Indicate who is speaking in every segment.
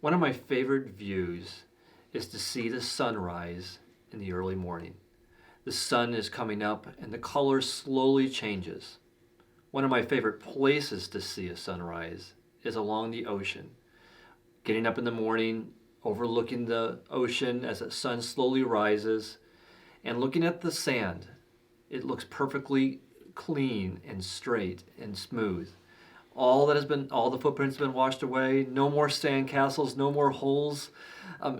Speaker 1: One of my favorite views is to see the sunrise in the early morning. The sun is coming up and the color slowly changes. One of my favorite places to see a sunrise is along the ocean. Getting up in the morning, overlooking the ocean as the sun slowly rises, and looking at the sand. It looks perfectly clean and straight and smooth. All the footprints have been washed away. No more sand castles, no more holes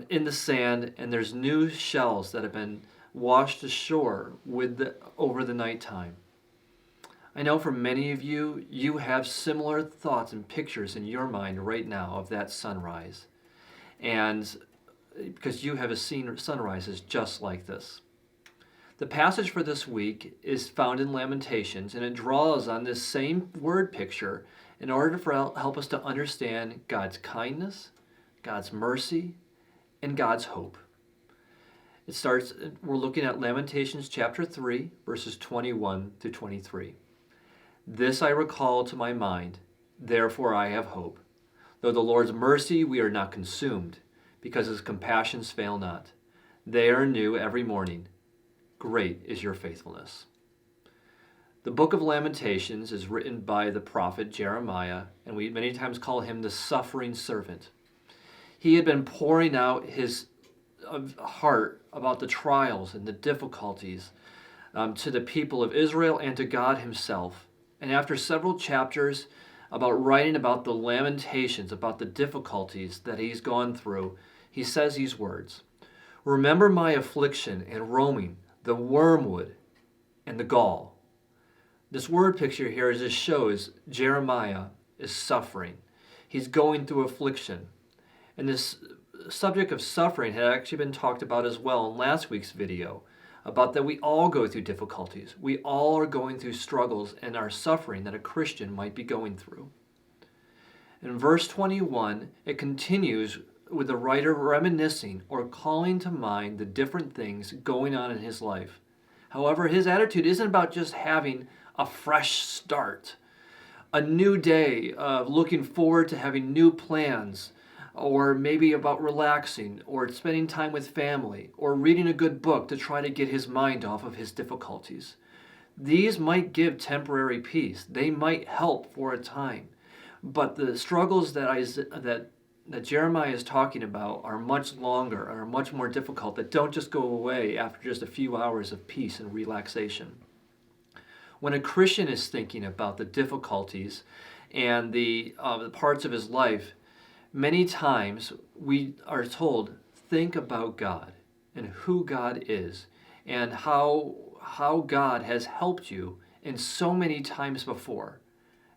Speaker 1: in the sand, and there's new shells that have been washed ashore over the nighttime. I know for many of you, you have similar thoughts and pictures in your mind right now of that sunrise, and because you have seen sunrises just like this. The passage for this week is found in Lamentations, and it draws on this same word picture in order to help us to understand God's kindness, God's mercy, and God's hope. We're looking at Lamentations chapter 3, verses 21 through 23. This I recall to my mind, therefore I have hope. Though the Lord's mercy we are not consumed, because his compassions fail not. They are new every morning. Great is your faithfulness. The book of Lamentations is written by the prophet Jeremiah, and we many times call him the suffering servant. He had been pouring out his heart about the trials and the difficulties to the people of Israel and to God himself. And after several chapters about writing about the lamentations, about the difficulties that he's gone through, he says these words, "Remember my affliction and roaming, the wormwood and the gall." This word picture here just shows Jeremiah is suffering. He's going through affliction. And this subject of suffering had actually been talked about as well in last week's video, about that we all go through difficulties. We all are going through struggles and are suffering that a Christian might be going through. In verse 21, it continues with the writer reminiscing or calling to mind the different things going on in his life. However, his attitude isn't about just having a fresh start, a new day of looking forward to having new plans, or maybe about relaxing, or spending time with family, or reading a good book to try to get his mind off of his difficulties. These might give temporary peace. They might help for a time. But the struggles that Jeremiah is talking about are much longer, are much more difficult, that don't just go away after just a few hours of peace and relaxation. When a Christian is thinking about the difficulties and the parts of his life, many times we are told, think about God and who God is and how God has helped you in so many times before.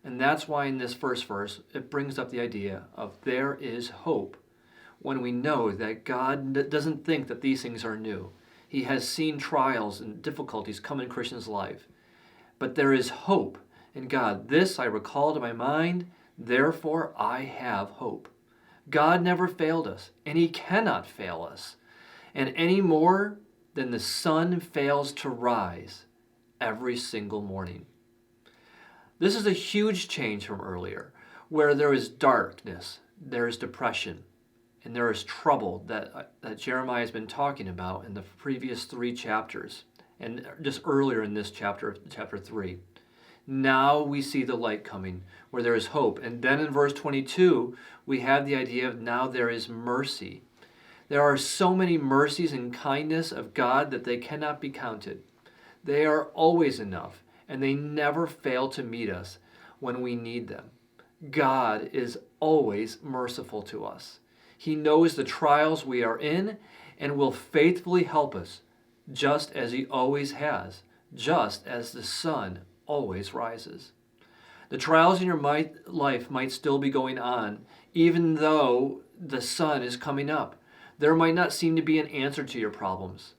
Speaker 1: And that's why in this first verse, it brings up the idea of there is hope when we know that God doesn't think that these things are new. He has seen trials and difficulties come in a Christian's life. But there is hope in God. This I recall to my mind, therefore I have hope. God never failed us, and he cannot fail us. And any more than the sun fails to rise every single morning. This is a huge change from earlier, where there is darkness, there is depression, and there is trouble that Jeremiah has been talking about in the previous 3 chapters, and just earlier in this chapter 3. Now we see the light coming, where there is hope. And then in verse 22, we have the idea of now there is mercy. There are so many mercies and kindness of God that they cannot be counted. They are always enough, and they never fail to meet us when we need them. God is always merciful to us. He knows the trials we are in and will faithfully help us, just as he always has, just as the sun always rises. The trials in your life might still be going on, even though the sun is coming up. There might not seem to be an answer to your problems.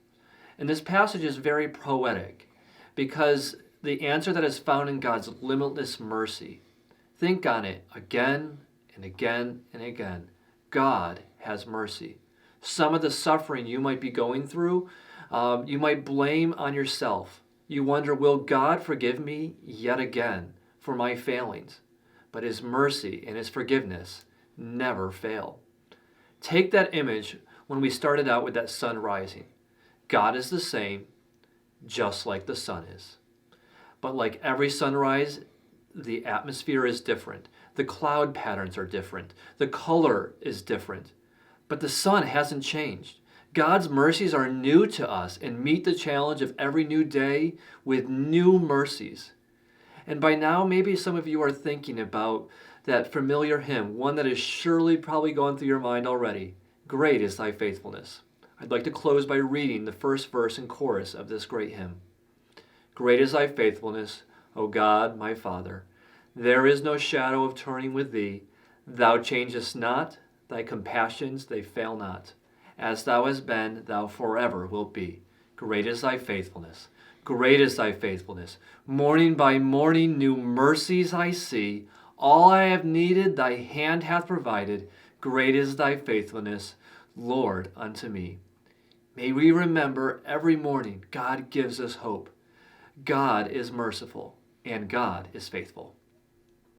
Speaker 1: And this passage is very poetic because the answer that is found in God's limitless mercy. Think on it again and again and again. God has mercy. Some of the suffering you might be going through, you might blame on yourself. You wonder, will God forgive me yet again for my failings? But his mercy and his forgiveness never fail. Take that image when we started out with that sun rising. God is the same, just like the sun is. But like every sunrise, the atmosphere is different. The cloud patterns are different. The color is different. But the sun hasn't changed. God's mercies are new to us and meet the challenge of every new day with new mercies. And by now, maybe some of you are thinking about that familiar hymn, one that has surely probably gone through your mind already. Great is thy faithfulness. I'd like to close by reading the first verse and chorus of this great hymn. Great is thy faithfulness, O God, my Father. There is no shadow of turning with thee. Thou changest not, thy compassions, they fail not. As thou hast been, thou forever wilt be. Great is thy faithfulness. Great is thy faithfulness. Morning by morning new mercies I see. All I have needed thy hand hath provided. Great is thy faithfulness, Lord, unto me. May we remember every morning God gives us hope. God is merciful and God is faithful.